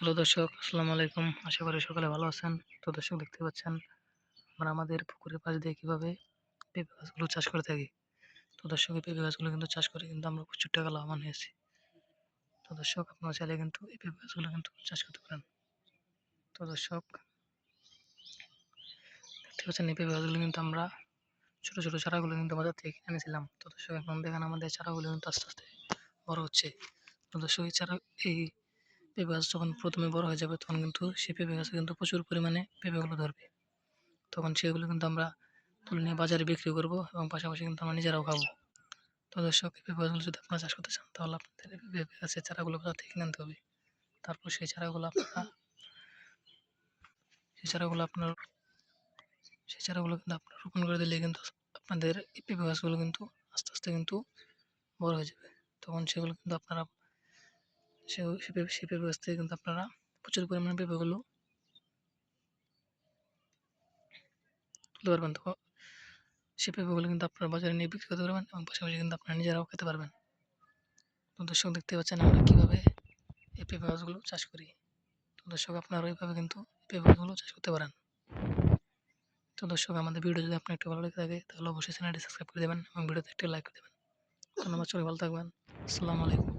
Hello দর্শক, আসসালামু আলাইকুম। আশা করি সকলে ভালো আছেন। তো দর্শক দেখতে পাচ্ছেন আমরা আমাদের পুকুরের পাশ দিয়ে কিভাবে পেঁপে গাছগুলো চাষ করে থাকি। তো দর্শক এই পেঁপে গাছগুলো কিন্তু চাষ করে কিন্তু আমরা প্রচুর টাকা লাভবান হয়েছি। তো দর্শক আপনারা চাইলে কিন্তু এই পেঁপে গাছগুলো কিন্তু চাষ করতে পারেন। তো দর্শক দেখতে পাচ্ছেন এই পেঁপে গাছগুলো কিন্তু আমরা ছোট ছোট চারাগুলো কিন্তু বাজার থেকে কিনে এনেছিলাম। তো দর্শক এখন দেখেন আমাদের চারাগুলো কিন্তু আস্তে আস্তে বড় হচ্ছে। তো দর্শক এই পেঁপে গাছ যখন প্রথমে বড় হয়ে যাবে তখন কিন্তু সেই পেঁপে গাছে কিন্তু প্রচুর পরিমাণে পেঁপেগুলো ধরবে। তখন সেগুলো কিন্তু আমরা তুলে নিয়ে বাজারে বিক্রি করব এবং পাশাপাশি কিন্তু আমরা নিজেরাও খাবো। তো দর্শক এই পেঁপে গাছগুলো যদি আপনারা চাষ করতে চান তাহলে আপনাদের এই পেঁপে গাছের চারাগুলো বাজার থেকে কিনে আনতে হবে। তারপর সেই চারাগুলো আপনার সেই চারাগুলো কিন্তু আপনারা রোপণ করে দিলে কিন্তু আপনাদের এই পেঁপে গাছগুলো কিন্তু আস্তে আস্তে কিন্তু বড় হয়ে যাবে। তখন সেগুলো কিন্তু আপনারা সেই পেঁপে গাছ থেকে কিন্তু আপনারা প্রচুর পরিমাণে পেঁপেগুলো তুলতে পারবেন। তো সেই পেঁপেগুলো কিন্তু আপনারা বাজারে নিয়ে বিক্রি করতে পারবেন এবং পাশাপাশি কিন্তু আপনারা নিজেরাও খেতে পারবেন। তো দর্শক দেখতে পাচ্ছেন আমরা কীভাবে এই পেঁপে গাছগুলো চাষ করি। তো দর্শক আপনারা ওইভাবে কিন্তু পেঁপে গাছগুলো চাষ করতে পারেন। তো দর্শক আমাদের ভিডিও যদি আপনার একটু ভালো লেগে থাকে তাহলে অবশ্যই চ্যানেলটি সাবস্ক্রাইব করে দেবেন এবং ভিডিওতে একটি লাইক করে দেবেন। ধন্যবাদ, সবাই ভালো থাকবেন। আসসালামু আলাইকুম।